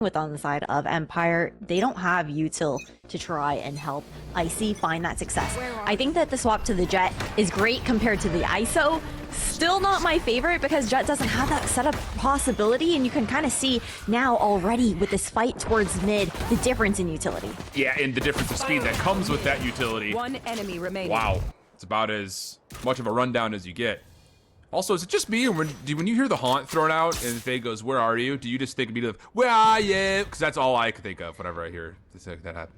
with on the side of Empire, they don't have util to try and help Icy find that success. I think that the swap to the Jet is great compared to the ISO. Still not my favorite because Jet doesn't have that setup possibility, and you can kind of see now already with this fight towards mid the difference in utility. Yeah, and the difference of speed that comes with that utility. One enemy remaining. Wow, it's about as much of a rundown as you get. Also, is it just me, or when you hear the haunt thrown out and Faye goes, "Where are you?" Do you just think immediately, "Where are you?" Because that's all I can think of whenever I hear that happen.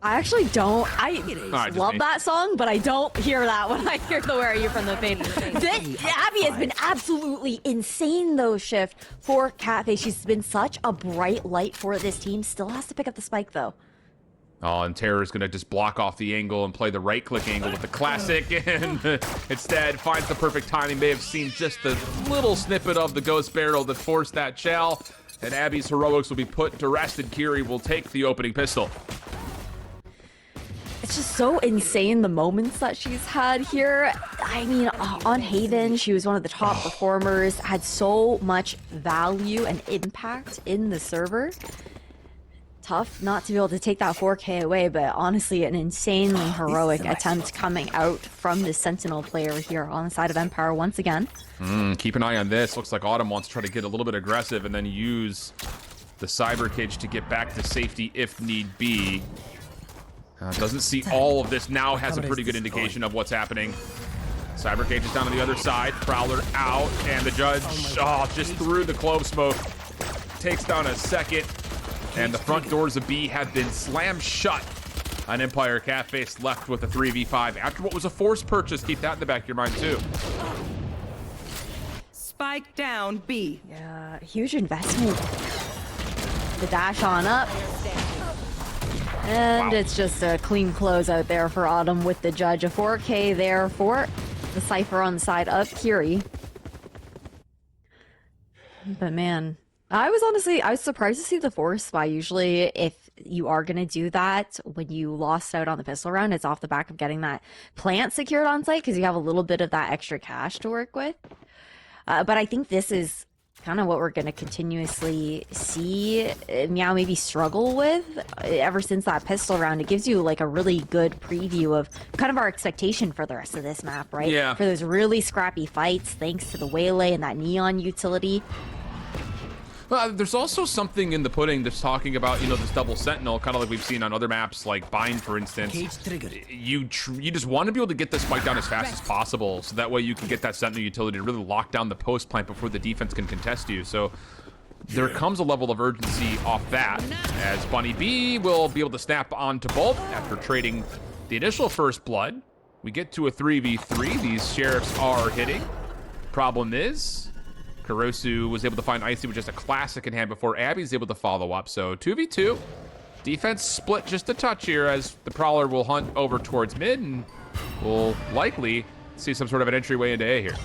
I actually don't. I love that song, but I don't hear that when I hear the "Where Are You" from the Fade. Abby has been absolutely insane though. Shift for Catface. She's been such a bright light for this team. Still has to pick up the spike though. Oh, and Terror's gonna just block off the angle and play the right-click angle with the classic, and instead finds the perfect timing. May have seen just the little snippet of the ghost barrel that forced that shell, and Abby's heroics will be put to rest, and KIRI will take the opening pistol. It's just so insane the moments that she's had here. I mean, on Haven, she was one of the top performers, had so much value and impact in the server. Tough not to be able to take that 4K away, but honestly, an insanely heroic attempt coming out from the Sentinel player here on the side of Empire once again. Keep an eye on this. Looks like Autumn wants to try to get a little bit aggressive and then use the Cyber Cage to get back to safety if need be. Doesn't see all of this, now has a pretty good indication of what's happening. Cyber Cage is down on the other side, Prowler out, and the Judge just through the clove smoke. Takes down a second. And the front doors of B have been slammed shut on Empire. Catface left with a 3v5 after what was a forced purchase. Keep that in the back of your mind too. Spike down B. Yeah, huge investment. The dash on up. And it's just a clean close out there for Autumn with the Judge. A 4K there for the Cypher on the side of KIRI. But man, I was surprised to see the force spy. Usually if you are going to do that when you lost out on the pistol round, it's off the back of getting that plant secured on site because you have a little bit of that extra cash to work with. But I think this is kind of what we're going to continuously see MEOW maybe struggle with ever since that pistol round. It gives you like a really good preview of kind of our expectation for the rest of this map, right? Yeah. For those really scrappy fights thanks to the Waylay and that Neon utility. Well, there's also something in the pudding that's talking about, this double sentinel, kind of like we've seen on other maps, like Bind, for instance. You just want to be able to get this spike down as fast as possible, so that way you can get that sentinel utility to really lock down the post plant before the defense can contest you. So there comes a level of urgency off that, as Bunny B will be able to snap onto both after trading the initial first blood. We get to a 3v3. These sheriffs are hitting. Problem is, Kurosu was able to find Icy with just a classic in hand before Abby's able to follow up. So 2v2. Defense split just a touch here as the Prowler will hunt over towards mid and will likely see some sort of an entryway into A here.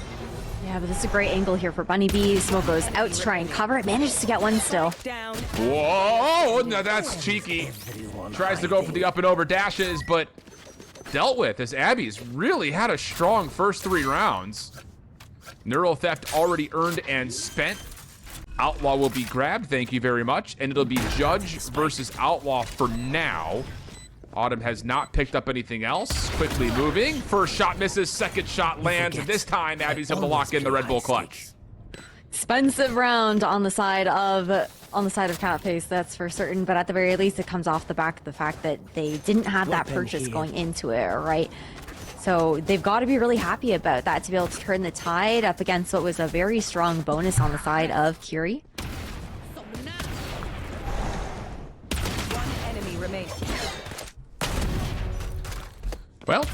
Yeah, but this is a great angle here for Bunny B. Smoke goes out to try and cover it. Manages to get one still. Whoa, now that's cheeky. Tries to go for the up and over dashes, but dealt with as Abby's really had a strong first 3 rounds. Neural Theft already earned and spent. Outlaw will be grabbed, thank you very much. And it'll be Judge versus Outlaw for now. Autumn has not picked up anything else. Quickly moving. First shot misses, second shot lands, and this time Abby's able to lock in the Red Bull clutch. Expensive round on the side of Catface, that's for certain. But at the very least, it comes off the back of the fact that they didn't have that purchase going into it, right? So they've got to be really happy about that to be able to turn the tide up against what was a very strong bonus on the side of KIRI. One enemy remains. Well,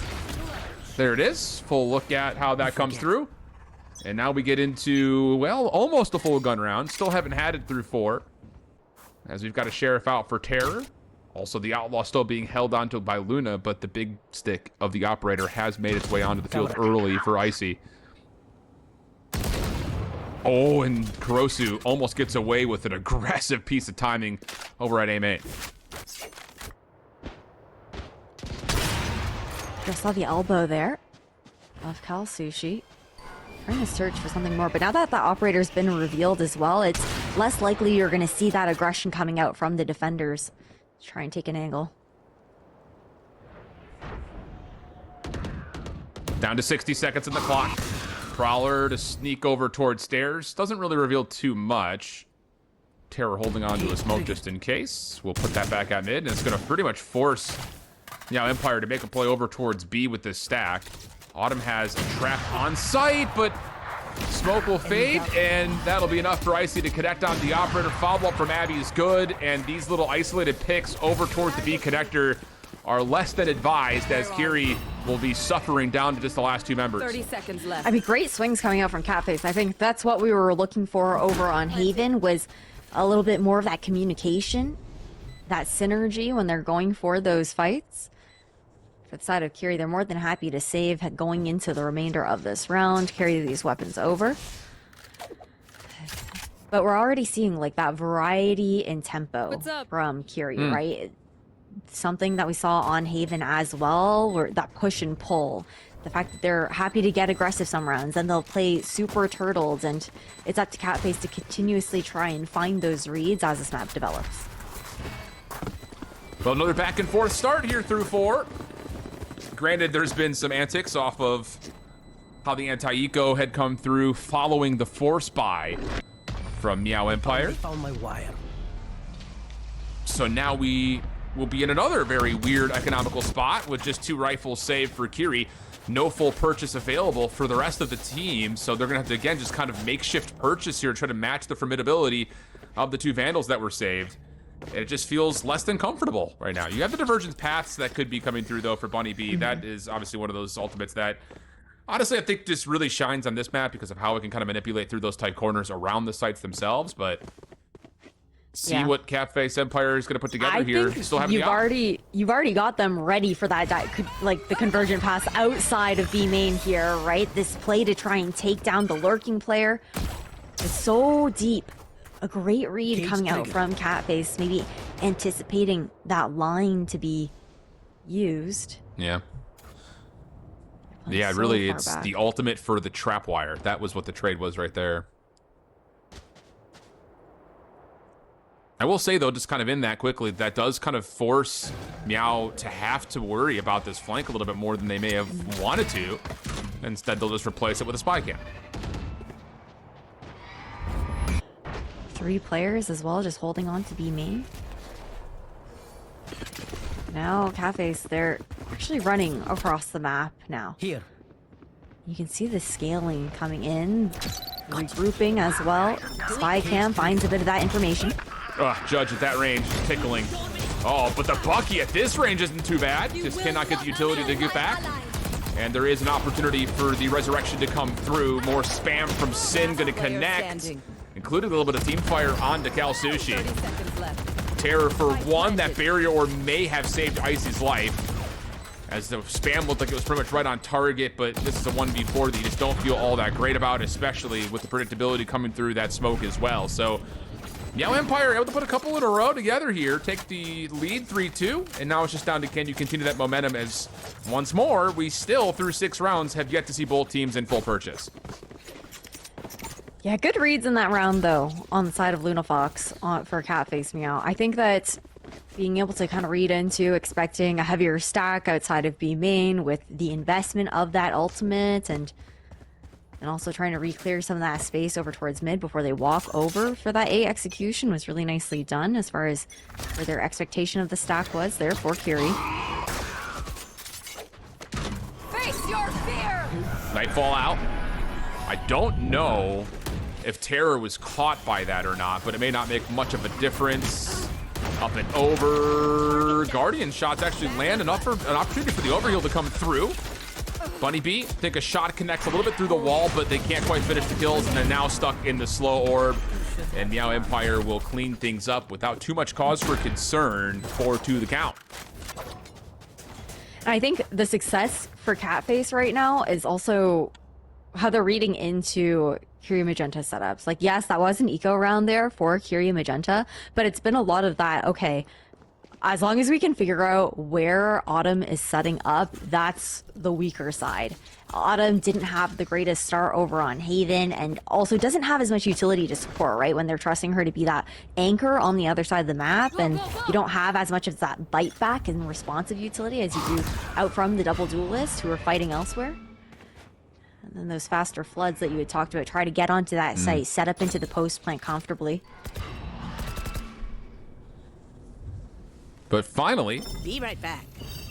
there it is. Full look at how that comes through. And now we get into, well, almost a full gun round. Still haven't had it through 4. As we've got a Sheriff out for Terror. Also, the Outlaw still being held onto by Luna, but the big stick of the Operator has made its way onto the field early for Icy. Oh, and Kurosu almost gets away with an aggressive piece of timing over at aim 8. Just saw the elbow there of Kalsushi. Trying to search for something more, but now that the operator's been revealed as well, it's less likely you're going to see that aggression coming out from the defenders. Try and take an angle. Down to 60 seconds on the clock. Prowler to sneak over towards stairs. Doesn't really reveal too much. Terror holding on to a smoke just in case. We'll put that back at mid, and it's going to pretty much force Empire to make a play over towards B with this stack. Autumn has a trap on site, but smoke will fade, and that'll be enough for Icy to connect on the operator. Follow-up from Abby is good, and these little isolated picks over towards the B connector are less than advised, as KIRI will be suffering down to just the last two members. 30 seconds left. I mean, great swings coming out from Catface. I think that's what we were looking for over on Haven, was a little bit more of that communication, that synergy when they're going for those fights. For the side of KIRI, they're more than happy to save going into the remainder of this round, carry these weapons over. But we're already seeing like that variety in tempo from KIRI, right? Something that we saw on Haven as well, where that push and pull. The fact that they're happy to get aggressive some rounds, and they'll play super turtled, and it's up to Catface to continuously try and find those reads as this map develops. Well, another back and forth start here through 4. Granted, there's been some antics off of how the anti-eco had come through following the force buy from MEOW Empire. Found my wire. So now we will be in another very weird economical spot with just 2 rifles saved for KIRI. No full purchase available for the rest of the team, so they're gonna have to, again, just kind of makeshift purchase here, try to match the formidability of the 2 Vandals that were saved. And it just feels less than comfortable right now. You have the divergence paths that could be coming through, though, for Bunny B. That is obviously one of those ultimates that, honestly, I think just really shines on this map because of how it can kind of manipulate through those tight corners around the sites themselves, but see what Catface Empire is going to put together here. Still have you've already got them ready for that, like the convergent pass outside of B main here, right? This play to try and take down the lurking player is so deep. A great read coming out from Catface, maybe anticipating that line to be used. Yeah. Yeah, so really, far it's back. the ultimate for the trap wire. That was what the trade was right there. I will say, though, just kind of in that quickly, that does kind of force MEOW to have to worry about this flank a little bit more than they may have wanted to. Instead, they'll just replace it with a spy cam. 3 players as well, just holding on to B main. Now, Catface, they're actually running across the map now. Here. You can see the scaling coming in, regrouping as well. Spy cam finds a bit of that information. Judge at that range is tickling. Oh, but the Bucky at this range isn't too bad. Just cannot get the utility to get back. And there is an opportunity for the resurrection to come through. More spam from Sin going to connect, including a little bit of team fire on Cal Sushi. 30 seconds left. Terror for 1. That barrier or may have saved Icy's life, as the spam looked like it was pretty much right on target, but this is a 1v4 that you just don't feel all that great about, especially with the predictability coming through that smoke as well. So MEOW Empire able to put a couple in a row together here, take the lead 3-2, and now it's just down to can you continue that momentum, as once more, we still, through 6 rounds, have yet to see both teams in full purchase. Yeah, good reads in that round, though, on the side of LunaFox for Catface MEOW. I think that being able to kind of read into expecting a heavier stack outside of B main with the investment of that ultimate, and also trying to re-clear some of that space over towards mid before they walk over for that A execution was really nicely done as far as where their expectation of the stack was there for KIRI. Face your fear! Nightfall out. I don't know if Terror was caught by that or not, but it may not make much of a difference. Up and over. Guardian shots actually land enough for an opportunity for the overheal to come through. Bunny B, think a shot connects a little bit through the wall, but they can't quite finish the kills, and they're now stuck in the slow orb. And MEOW Empire will clean things up without too much cause for concern. 4-2 the count. I think the success for Catface right now is also how they're reading into KIRI Magenta setups. Like, yes, that was an eco round there for KIRI Magenta, but it's been a lot of that, okay, as long as we can figure out where Autumn is setting up, that's the weaker side. Autumn didn't have the greatest start over on Haven, and also doesn't have as much utility to support, right? When they're trusting her to be that anchor on the other side of the map, and you don't have as much of that bite back and responsive utility as you do out from the double duelists who are fighting elsewhere. And then those faster floods that you had talked about, try to get onto that site, set up into the post plant comfortably. But finally, Be right back.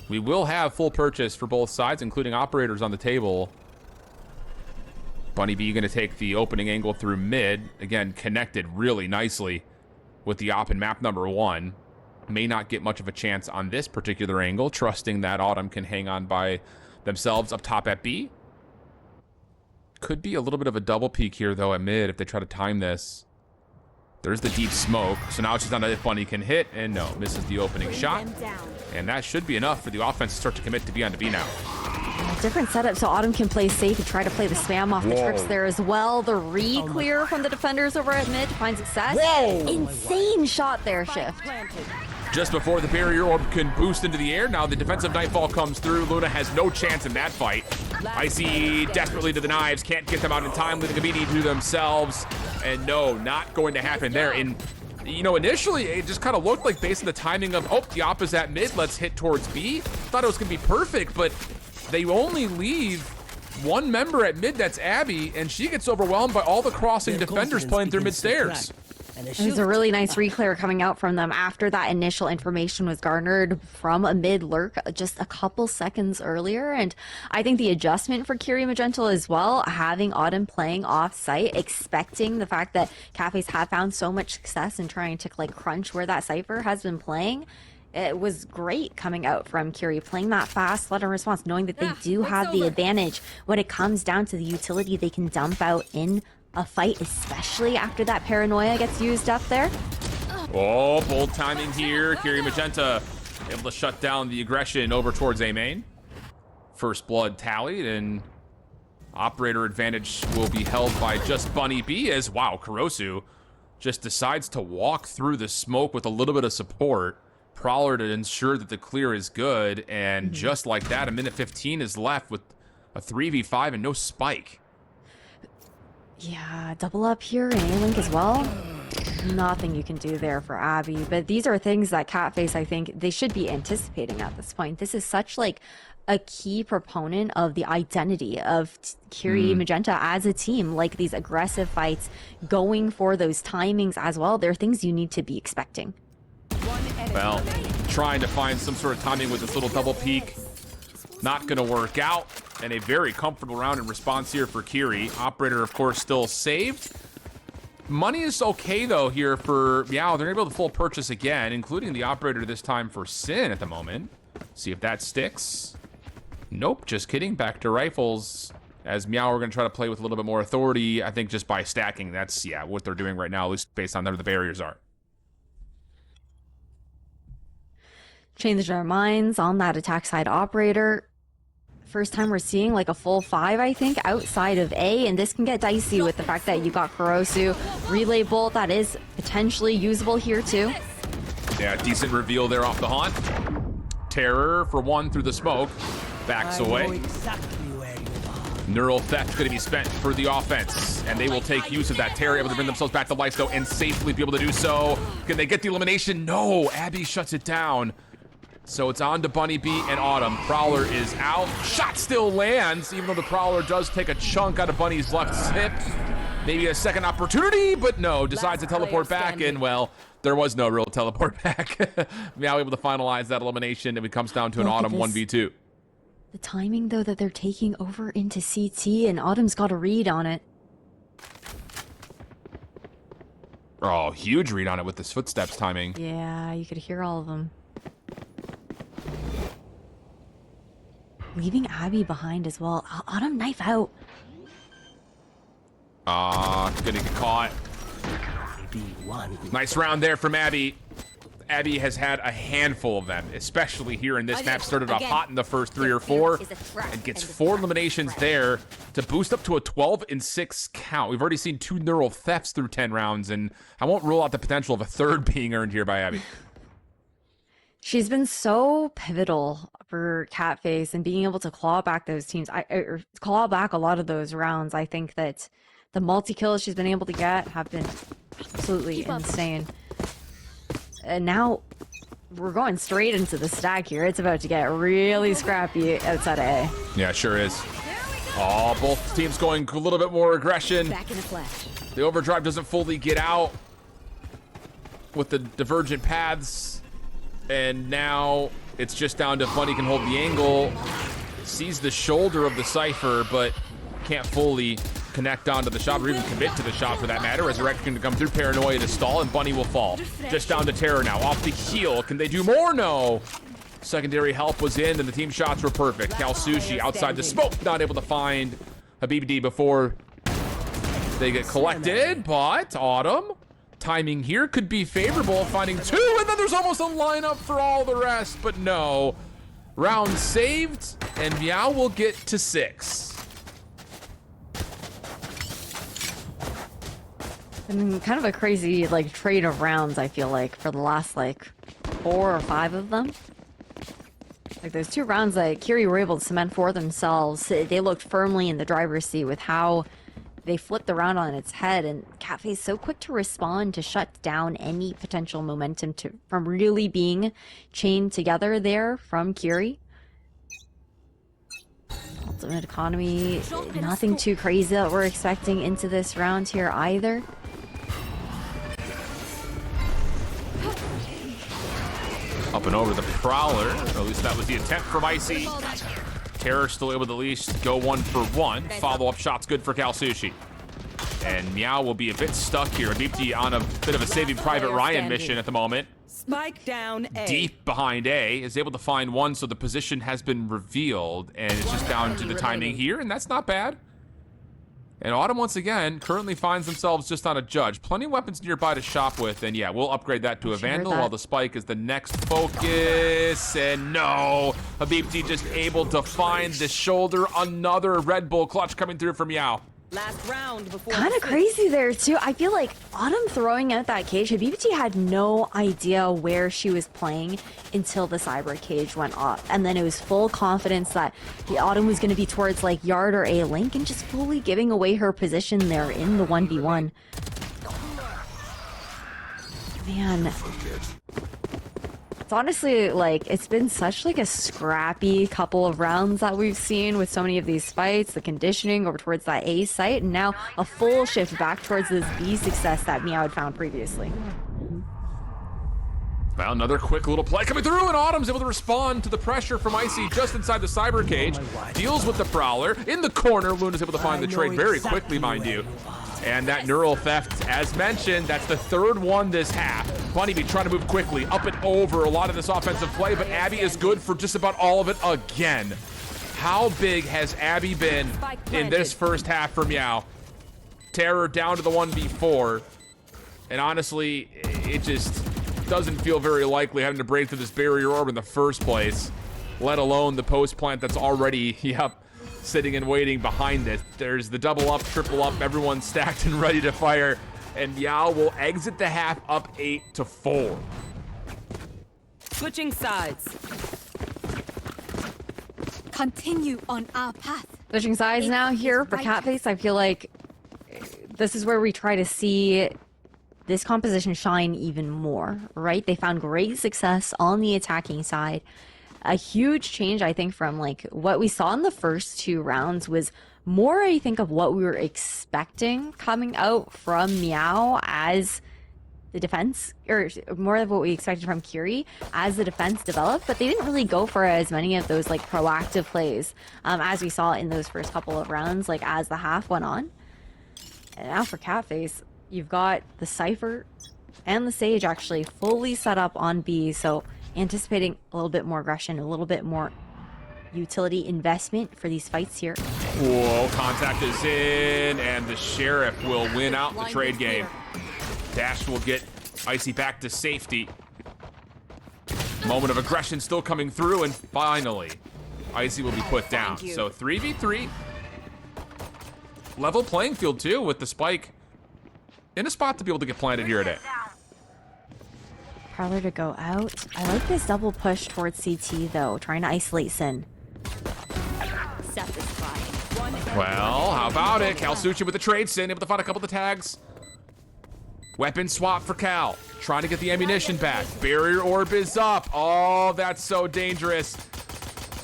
we will have full purchase for both sides, including operators on the table. Bunny B going to take the opening angle through mid. Again, connected really nicely with the op in map number 1. May not get much of a chance on this particular angle, trusting that Autumn can hang on by themselves up top at B. Could be a little bit of a double peek here, though, at mid if they try to time this. There's the deep smoke, so now it's just not if Bunny can hit, and no, misses the opening shot. And that should be enough for the offense to start to commit to be on to B now. Different setup, so Autumn can play safe and try to play the spam off the trips there as well. The re-clear from the defenders over at mid finds success. Insane shot there, Shift. Just before the barrier orb can boost into the air, now the defensive nightfall comes through. Luna has no chance in that fight. Icy desperately to the knives, can't get them out in time, leaving a BD to themselves. And no, not going to happen there. And, you know, initially it just kind of looked like based on the timing of, oh, the op is at mid, let's hit towards B. Thought it was going to be perfect, but they only leave one member at mid, that's Abby, and she gets overwhelmed by all the crossing defenders playing through mid stairs. There's a really nice re-clear coming out from them after that initial information was garnered from a mid lurk just a couple seconds earlier. And I think the adjustment for KIRI Magenta as well, having Autumn playing off-site, expecting the fact that cafes have found so much success in trying to like crunch where that Cypher has been playing. It was great coming out from KIRI, playing that fast flood and response, knowing that they do have the advantage when it comes down to the utility they can dump out in a fight, especially after that paranoia gets used up there. Oh, bold timing here. KIRI Magenta able to shut down the aggression over towards A main. First blood tallied, and operator advantage will be held by just Bunny B as, wow, Kurosu just decides to walk through the smoke with a little bit of support. Prowler to ensure that the clear is good, and just like that, a minute 15 is left with a 3v5 and no spike. Yeah, double up here and A-Link as well. Nothing you can do there for Abby, but these are things that Catface, I think, they should be anticipating at this point. This is such like a key proponent of the identity of KIRI Magenta as a team, like these aggressive fights, going for those timings as well. They're things you need to be expecting. Well, trying to find some sort of timing with this little double peek. Not going to work out. And a very comfortable round in response here for KIRI. Operator, of course, still saved. Money is okay, though, here for MEOW. They're able to full purchase again, including the operator this time for Sin at the moment. See if that sticks. Nope, just kidding. Back to rifles. As MEOW are going to try to play with a little bit more authority, I think just by stacking. That's, yeah, what they're doing right now, at least based on where the barriers are. Changed our minds on that attack side operator. First time we're seeing like a full 5, I think, outside of A, and this can get dicey with the fact that you got Kurosu. Relay bolt, that is potentially usable here too. Yeah, decent reveal there off the haunt. Terror for one through the smoke. Backs away. Neural theft going to be spent for the offense, and they will take use of that. Terror able to bring themselves back to life, though, and safely be able to do so. Can they get the elimination? No, Abby shuts it down. So it's on to Bunny B and Autumn. Prowler is out. Shot still lands, even though the Prowler does take a chunk out of Bunny's left hip. Maybe a second opportunity, but no, decides to teleport back, and well, there was no real teleport back. Now able to finalize that elimination, and it comes down to an Autumn 1v2. The timing, though, that they're taking over into CT, and Autumn's got a read on it. Oh, huge read on it with this footsteps timing. Yeah, you could hear all of them. Leaving Abby behind as well. Autumn knife out. Gonna get caught. Nice round there from Abby. Abby has had a handful of them, especially here in this map. Started off hot in the first 3 or 4 and gets 4 eliminations there to boost up to a 12-6 count. We've already seen 2 neural thefts through 10 rounds, and I won't rule out the potential of a third being earned here by Abby. She's been so pivotal for Catface and being able to claw back those teams, or claw back a lot of those rounds. I think that the multi-kills she's been able to get have been absolutely insane. And now we're going straight into the stack here. It's about to get really scrappy outside of A. Yeah, sure is. Oh, both teams going a little bit more aggression. Back in a flash. The overdrive doesn't fully get out with the divergent paths. And now it's just down to Bunny can hold the angle. Sees the shoulder of the Cypher, but can't fully connect onto the shot or even commit to the shot for that matter. Resurrection to come through, Paranoia to stall, and Bunny will fall. Just down to Terror now, off the heel. Can they do more? No. Secondary help was in, and the team shots were perfect. Kalsushi outside the smoke, not able to find Habibdi before they get collected, but Autumn, timing here could be favorable, finding two, and then there's almost a lineup for all the rest, but no. Round saved, and MEOW will get to 6. And kind of a crazy like trade of rounds, I feel like, for the last like 4 or 5 of them. Like those 2 rounds that KIRI were able to cement for themselves, they looked firmly in the driver's seat with how they flipped the round on its head, and Catface so quick to respond to shut down any potential momentum from really being chained together there from KIRI. Ultimate economy, nothing too crazy that we're expecting into this round here either. Up and over the Prowler, or at least that was the attempt from Icy. Terror still able to at least go 1 for 1. Follow-up shot's good for Kalsushi. And MEOW will be a bit stuck here. Deepty on a bit of a Saving Private Ryan mission at the moment. Spike down A. Deep behind A, is able to find one, so the position has been revealed, and it's just down to the timing here, and that's not bad. And Autumn, once again, currently finds themselves just on a Judge. Plenty of weapons nearby to shop with, and yeah, we'll upgrade that to a Vandal while the Spike is the next focus. And no, Habibti just able to find the shoulder. Another Red Bull clutch coming through from MEOW. Last round before Kind of crazy there too. I feel like Autumn throwing out that cage, Habibti had no idea where she was playing until the cyber cage went off, and then it was full confidence that the Autumn was going to be towards like yard or A link, and just fully giving away her position there in the 1v1. Man, it's honestly like it's been such like a scrappy couple of rounds that we've seen with so many of these fights, the conditioning over towards that A site, and now a full shift back towards this B success that MEOW had found previously. Well, another quick little play coming through, and Autumn's able to respond to the pressure from Icy just inside the cyber cage. Deals with the Prowler in the corner. Luna's able to find the trade very quickly, mind you. And that neural theft, as mentioned, that's the 3rd one this half. Bunny be trying to move quickly, up and over a lot of this offensive play, but Abby is good for just about all of it again. How big has Abby been in this first half for MEOW? Terror down to the 1v4. And honestly, it just doesn't feel very likely having to break through this barrier orb in the first place, let alone the post plant that's already, sitting and waiting behind it. There's the double up, triple up, everyone's stacked and ready to fire, and MEOW will exit the half up 8-4. switching sides. Continue on our path. Switching sides now here for Catface. I feel like this is where we try to see this composition shine even more, right? They found great success on the attacking side. A huge change, I think, from like what we saw in the first 2 rounds was more, I think, of what we were expecting coming out from MEOW as the defense, or more of what we expected from KIRI as the defense developed, but they didn't really go for as many of those like proactive plays as we saw in those first couple of rounds, like as the half went on. And now for Catface, you've got the Cypher and the Sage actually fully set up on B, so anticipating a little bit more aggression, a little bit more utility investment for these fights here. Whoa, contact is in, and the Sheriff will win out the trade game. Dash will get Icy back to safety. Moment of aggression still coming through, and finally, Icy will be put down. So 3v3. Level playing field too, with the Spike in a spot to be able to get planted here today. Prowler to go out. I like this double push towards CT though, trying to isolate Sin. Satisfying. Well, how about it? Calsucci with the trade, Sin able to find a couple of the tags. Weapon swap for Cal, trying to get the ammunition back. Barrier orb is up. Oh, that's so dangerous.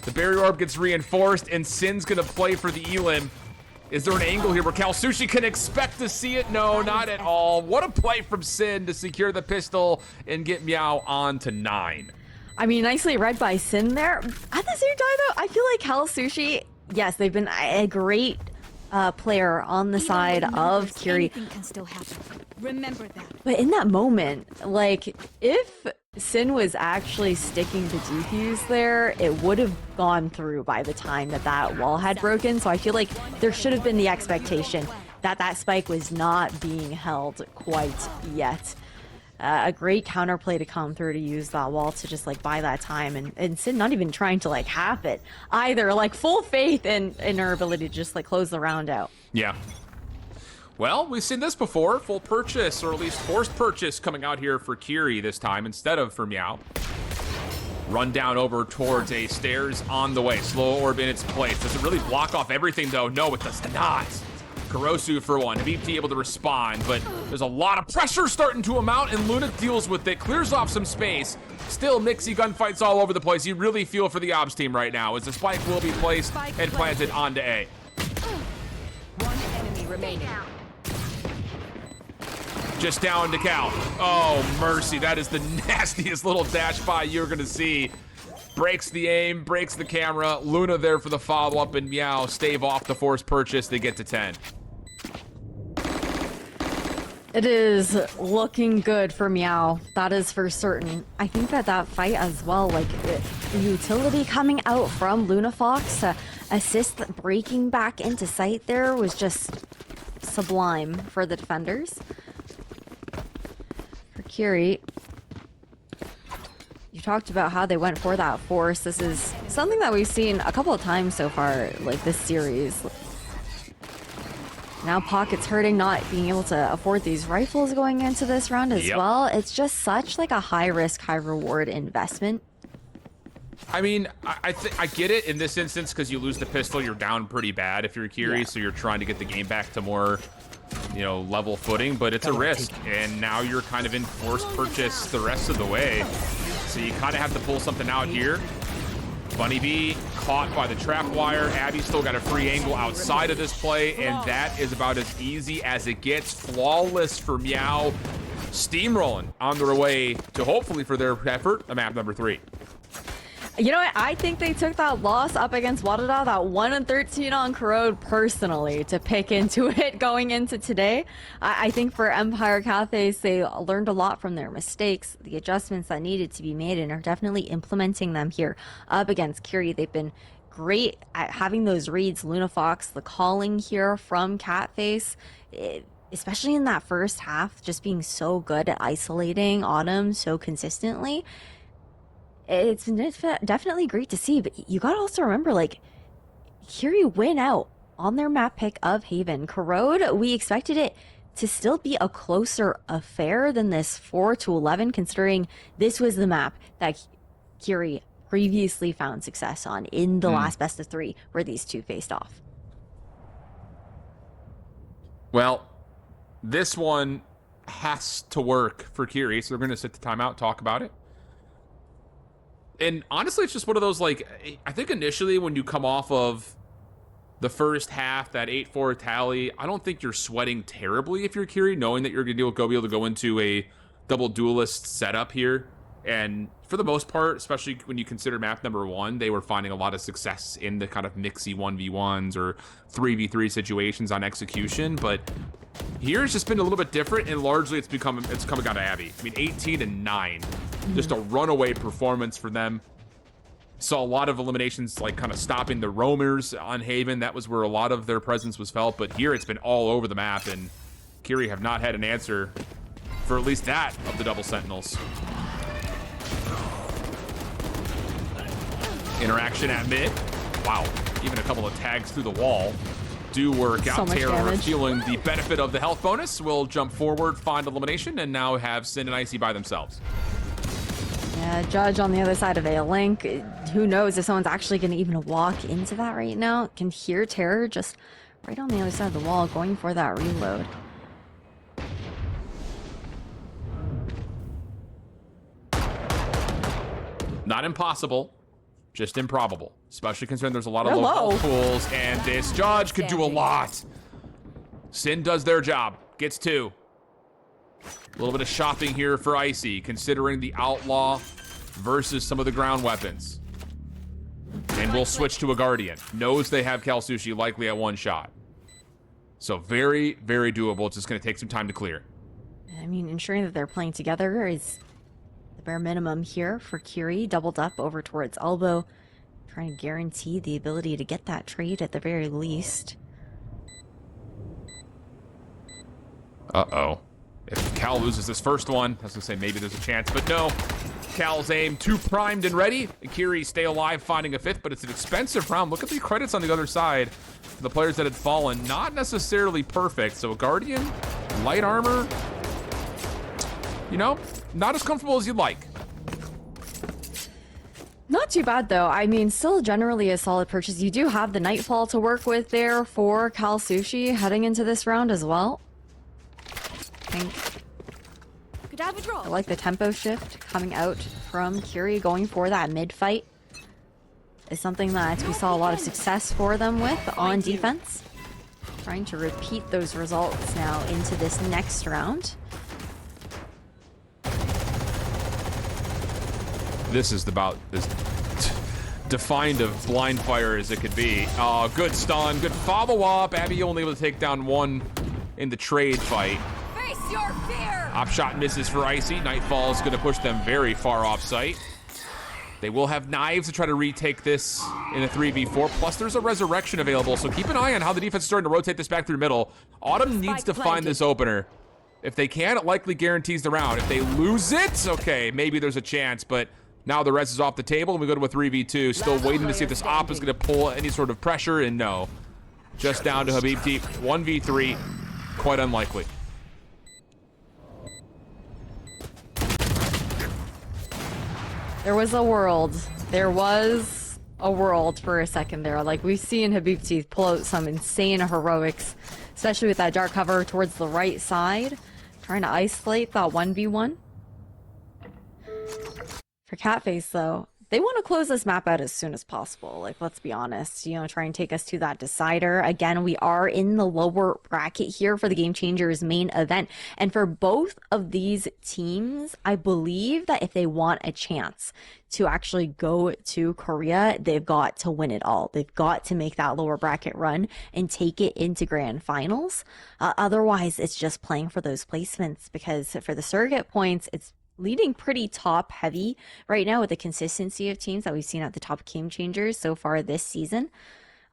The barrier orb gets reinforced, and Sin's gonna play for the elim. Is there an angle here where Calsucci can expect to see it? No, not at all. What a play from Sin to secure the pistol and get MEOW on to 9. I mean, nicely read by Sin there. At the same time though, I feel like Calsucci, yes, they've been a great player on the side of KIRI. Anything can still happen. Remember that. But in that moment, like, if Sin was actually sticking to defuse there, it would have gone through by the time that that wall had broken. So I feel like there should have been the expectation that that spike was not being held quite yet. A great counterplay to come through to use that wall to just like buy that time, and Sin not even trying to like half it either, like full faith in her ability to just like close the round out. Yeah. Well, we've seen this before. Full purchase, or at least forced purchase, coming out here for KIRI this time instead of for MEOW. Run down over towards a stairs on the way. Slow orb in its place. Does it really block off everything though? No, it does not. Kurosu for one. VP able to respond, but there's a lot of pressure starting to amount, and Luna deals with it, clears off some space. Still mixy gunfights all over the place. You really feel for the Obs team right now as the spike will be placed and planted onto A. One enemy remaining. Just down to Cal. Oh, mercy. That is the nastiest little dash by you're going to see. Breaks the aim, breaks the camera. Luna there for the follow-up, and MEOW stave off the forced purchase. They get to 10. It is looking good for MEOW. That is for certain. I think that that fight as well, like the utility coming out from Lunafox to assist breaking back into sight there was just sublime for the defenders. For KIRI, you talked about how they went for that force. This is something that we've seen a couple of times so far, like this series. Now Pocket's hurting, not being able to afford these rifles going into this round as well. It's just such like a high risk, high reward investment. I mean, I get it in this instance because you lose the pistol, you're down pretty bad if you're KIRI, so you're trying to get the game back to more, you know, level footing, but it's a risk, and now you're kind of in forced purchase the rest of the way. So you kind of have to pull something out here. Bunny B caught by the trap wire. Abby still got a free angle outside of this play, and that is about as easy as it gets. Flawless for MEOW. Steamrolling on their way to hopefully for their effort, a map number 3. You know what? I think they took that loss up against Wadada, that 1-13 on Corrode personally, to pick into it going into today. I think for Empire Cafes, they learned a lot from their mistakes, the adjustments that needed to be made, and are definitely implementing them here up against KIRI. They've been great at having those reads. Lunafox, the calling here from Catface, especially in that first half, just being so good at isolating Autumn so consistently. It's been definitely great to see, but you gotta also remember, like, KIRI win out on their map pick of Haven. Corrode, we expected it to still be a closer affair than this 4-11, considering this was the map that KIRI previously found success on in the last best of 3 where these two faced off. Well, this one has to work for KIRI, so we're going to sit the timeout, talk about it. And honestly, it's just one of those, like, I think initially when you come off of the first half, that 8-4 tally, I don't think you're sweating terribly if you're KIRI, knowing that you're going to be able to go into a double duelist setup here. And for the most part, especially when you consider map number 1, they were finding a lot of success in the kind of mixy 1v1s or 3v3 situations on execution. But here it's just been a little bit different, and largely it's coming down to Abby. I mean, 18-9. Just a runaway performance for them. Saw a lot of eliminations, like kind of stopping the roamers on Haven. That was where a lot of their presence was felt. But here it's been all over the map, and KIRI have not had an answer for at least that of the double sentinels. Interaction at mid. Wow, even a couple of tags through the wall do work out. Terror feeling the benefit of the health bonus will jump forward, find elimination, and now have Sin and Icy by themselves. Yeah, Judge on the other side of A-Link. Who knows if someone's actually going to even walk into that right now. Can hear Terror just right on the other side of the wall going for that reload. Not impossible, just improbable. Especially considering there's a lot of They're low low. health pools, and this Judge could do a lot. Sin does their job, gets 2. A little bit of shopping here for Icy, considering the Outlaw versus some of the ground weapons. And we'll switch to a Guardian. Knows they have Kalsushi likely at 1 shot. So very, very doable. It's just going to take some time to clear. I mean, ensuring that they're playing together is the bare minimum here for KIRI. Doubled up over towards elbow. Trying to guarantee the ability to get that trade at the very least. Uh-oh. If Cal loses this first one, I was going to say maybe there's a chance, but no. Cal's aim, 2 primed and ready. And KIRI stay alive, finding a 5th, but it's an expensive round. Look at the credits on the other side. The players that had fallen, not necessarily perfect. So a Guardian, light armor, you know, not as comfortable as you'd like. Not too bad, though. I mean, still generally a solid purchase. You do have the Nightfall to work with there for Kalsushi heading into this round as well. I like the tempo shift coming out from KIRI, going for that mid fight. Is something that we saw a lot of success for them with on defense. Trying to repeat those results now into this next round. This is about as defined of blind fire as it could be. Oh, good stun, good follow-up. Abby only able to take down 1 in the trade fight. Face your fear! Op shot misses for Icy. Nightfall is going to push them very far off site. They will have knives to try to retake this in a 3v4. Plus, there's a resurrection available, so keep an eye on how the defense is starting to rotate this back through middle. Autumn needs to find this opener. If they can, it likely guarantees the round. If they lose it, okay, maybe there's a chance, but now the res is off the table, and we go to a 3v2. Still waiting to see if this op is going to pull any sort of pressure, and no. Just down to Habibti. 1v3, quite unlikely. There was a world. There was a world for a second there. Like, we've seen Habibti pull out some insane heroics, especially with that dark cover towards the right side. Trying to isolate that 1v1. For Catface, though, they want to close this map out as soon as possible. Like, let's be honest, you know, try and take us to that decider. Again, we are in the lower bracket here for the Game Changers main event. And for both of these teams, I believe that if they want a chance to actually go to Korea, they've got to win it all. They've got to make that lower bracket run and take it into grand finals. Otherwise, it's just playing for those placements, because for the surrogate points, it's leading pretty top heavy right now with the consistency of teams that we've seen at the top Game Changers so far this season,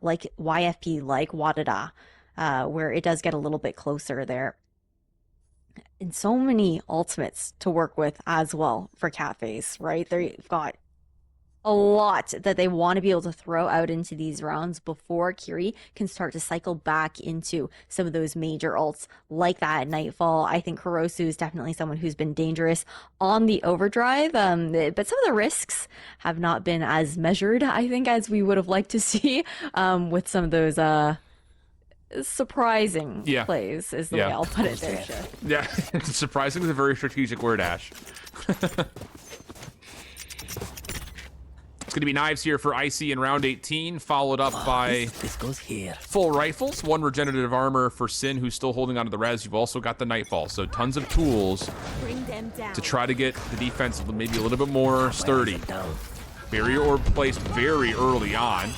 like YFP, like Wadada, where it does get a little bit closer there. And so many ultimates to work with as well for Catface, right? They've got a lot that they want to be able to throw out into these rounds before KIRI can start to cycle back into some of those major ults like that Nightfall. I think Kurosu is definitely someone who's been dangerous on the overdrive, but some of the risks have not been as measured, I think, as we would have liked to see with some of those surprising plays, is the way I'll put it there. Yeah, surprising is a very strategic word, Ash. It's going to be knives here for Icy in round 18, followed up by this goes here. Full rifles, 1 regenerative armor for Sin, who's still holding onto the res. You've also got the Nightfall, so tons of tools to try to get the defense maybe a little bit more sturdy. Barrier orb placed very early on.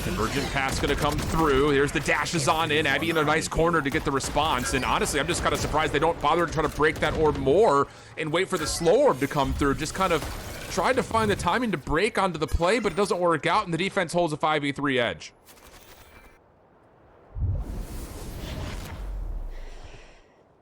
Convergent pass going to come through. Here's the dashes on in. Abby in a nice corner to get the response. And honestly, I'm just kind of surprised they don't bother to try to break that orb more and wait for the slow orb to come through. Just kind of tried to find the timing to break onto the play, but it doesn't work out, and the defense holds a 5v3 edge.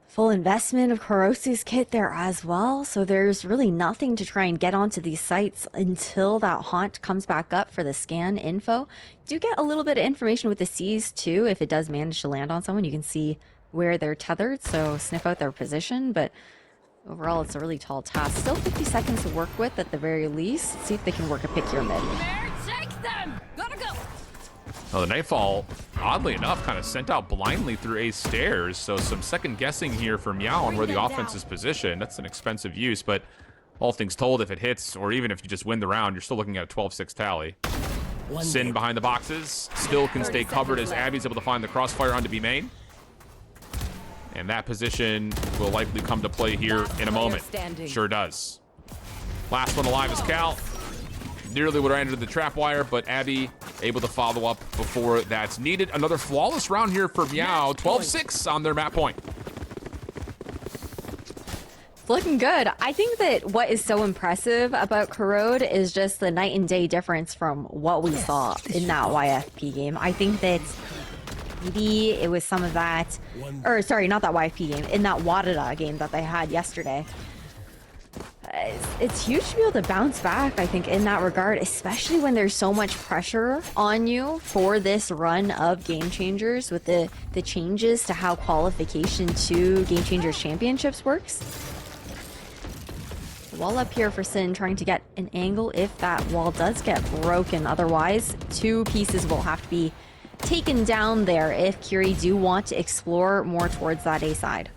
Full investment of Kurosu's kit there as well, so there's really nothing to try and get onto these sites until that haunt comes back up for the scan info. Do get a little bit of information with the C's too. If it does manage to land on someone, you can see where they're tethered, so sniff out their position, but Overall, it's a really tall task. Still 50 seconds to work with at the very least. See if they can work a pick here mid. There, take them! Gotta go! Well, the Nightfall, oddly enough, kind of sent out blindly through A stairs, so some second guessing here for MEOW on where the offense is positioned. That's an expensive use, but all things told, if it hits, or even if you just win the round, you're still looking at a 12-6 tally. Sin behind the boxes, still can stay covered as Abby's able to find the crossfire onto B main. And that position will likely come to play here in a moment. Sure does. Last one alive is Cal. Nearly would have entered the trap wire, but Abby able to follow up before that's needed. Another flawless round here for MEOW. 12-6 on their map point. It's looking good. I think that what is so impressive about Corrode is just the night and day difference from what we saw in that YFP game. I think that maybe it was some of that, or sorry, not that YFP game, in that Wadada game that they had yesterday. It's huge to be able to bounce back, I think, in that regard, especially when there's so much pressure on you for this run of Game Changers with the changes to how qualification to Game Changers Championships works. Wall up here for Sin, trying to get an angle if that wall does get broken. Otherwise, two pieces will have to be taken down there if KIRI do want to explore more towards that A side.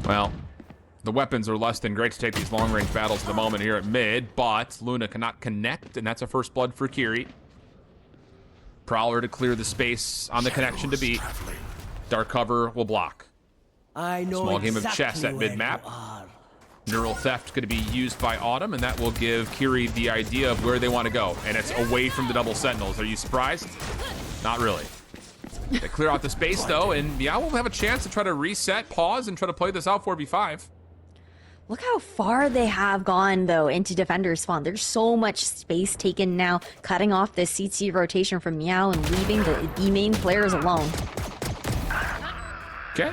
Well, the weapons are less than great to take these long-range battles at the moment here at mid, but Luna cannot connect, and that's a first blood for KIRI. Prowler to clear the space on the connection to B. Dark cover will block. Small game of chess at mid-map. Neural Theft going to be used by Autumn, and that will give KIRI the idea of where they want to go. And it's away from the double sentinels. Are you surprised? Not really. They clear out the space, though, and MEOW will have a chance to try to reset, pause, and try to play this out 4v5. Look how far they have gone, though, into defender spawn. There's so much space taken now, cutting off the CT rotation from MEOW and leaving the B main players alone. Okay.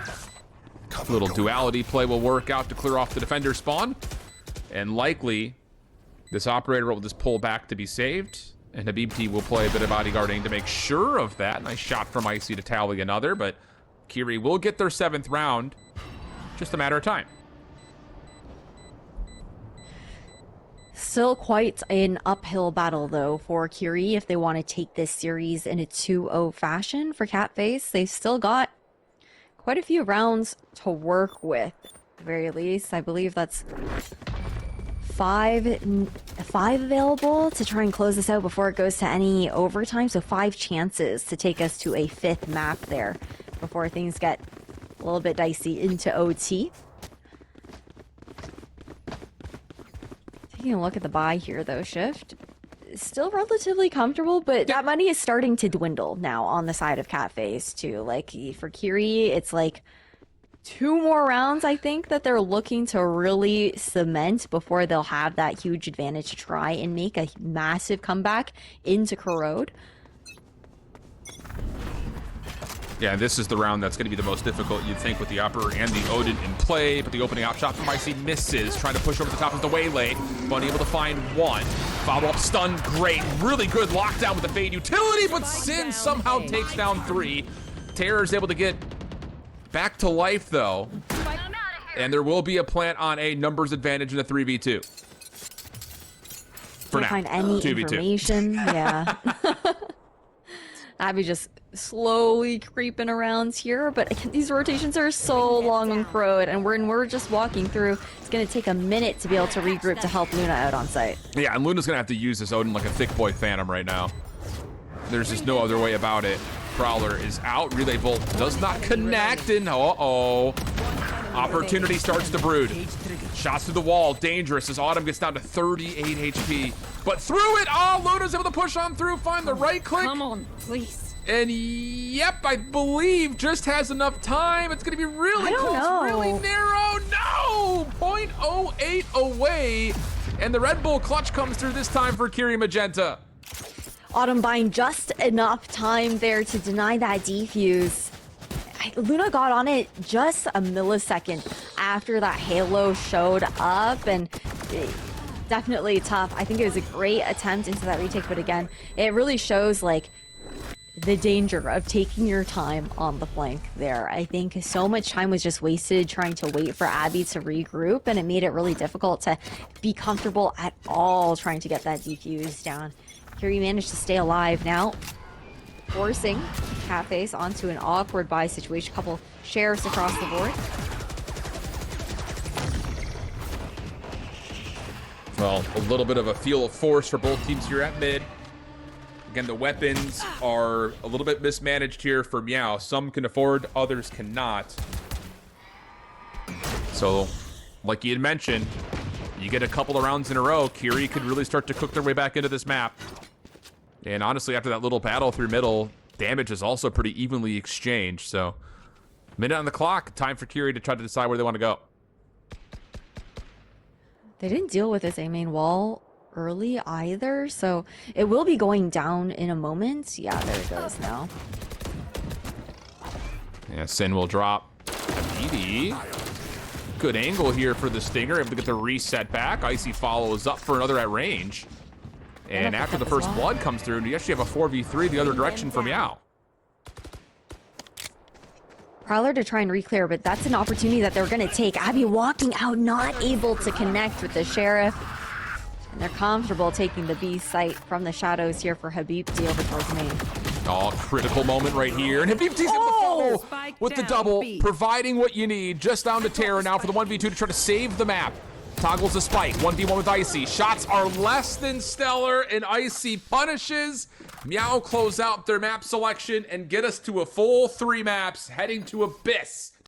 A little duality play will work out to clear off the defender spawn. And likely, this operator will just pull back to be saved. And Habibti will play a bit of bodyguarding to make sure of that. Nice shot from Icy to tally another, but KIRI will get their 7th round. Just a matter of time. Still quite an uphill battle, though, for KIRI if they want to take this series in a 2-0 fashion for Catface. They've still got quite a few rounds to work with, at the very least. I believe that's five available to try and close this out before it goes to any overtime. So 5 chances to take us to a 5th map there before things get a little bit dicey into OT. Taking a look at the buy here, though, Shift. Still relatively comfortable, but that money is starting to dwindle now on the side of Catface, too. Like, for KIRI, it's like 2 more rounds, I think, that they're looking to really cement before they'll have that huge advantage to try and make a massive comeback into Corrode. Yeah, this is the round that's going to be the most difficult, you'd think, with the Upper and the Odin in play. But the opening op shot from Icy misses, trying to push over the top of the Waylay. Bunny able to find one. Follow-up stun, great. Really good lockdown with the Fade utility, but Sin somehow takes down 3. Terror is able to get back to life, though. And there will be a plant on a numbers advantage in the 3v2. For now, find any 2v2. information, yeah. Abby just slowly creeping around here, but these rotations are so long on Corrode, and we're just walking through. It's going to take a minute to be able to regroup to help Luna out on site. Yeah, and Luna's going to have to use this Odin like a thick boy Phantom right now. There's just no other way about it. Prowler is out. Relay Bolt does not connect, and opportunity starts to brood. Shots through the wall, dangerous as Autumn gets down to 38 HP. But through it, Luna's able to push on through, find the right click. Come on, please. And yep, I believe just has enough time. It's gonna be really close, really narrow. No! 0.08 away. And the Red Bull clutch comes through this time for KIRI Magenta. Autumn buying just enough time there to deny that defuse. Luna got on it just a millisecond after that Halo showed up, and definitely tough. I think it was a great attempt into that retake, but again, it really shows like the danger of taking your time on the flank there. I think so much time was just wasted trying to wait for Abby to regroup, and it made it really difficult to be comfortable at all trying to get that defuse down. KIRI managed to stay alive now, forcing Catface onto an awkward buy situation. Couple sheriffs across the board. Well, a little bit of a feel of force for both teams here at mid. Again, the weapons are a little bit mismanaged here for MEOW. Some can afford, others cannot. So, like you had mentioned, you get a couple of rounds in a row, KIRI could really start to cook their way back into this map. And honestly, after that little battle through middle, damage is also pretty evenly exchanged. So, minute on the clock, time for KIRI to try to decide where they want to go. They didn't deal with this A main wall early either, so it will be going down in a moment. Yeah, there it goes now. Yeah, Sin will drop. Immediately. Good angle here for the Stinger, able to get the reset back. Icy follows up for another at range. And after the first blood comes through, you actually have a 4v3 the other direction for MEOW. Prowler to try and reclear, but that's an opportunity that they're going to take. Abby walking out, not able to connect with the Sheriff. And they're comfortable taking the B site from the shadows here for Habibti over towards main. Oh, critical moment right here. And Habibti's able to follow with the double, providing what you need. Just down to Terra now for the 1v2 to try to save the map. Toggles the spike, 1v1 with Icy. Shots are less than stellar, and Icy punishes. MEOW close out their map selection and get us to a full 3 maps, heading to Abyss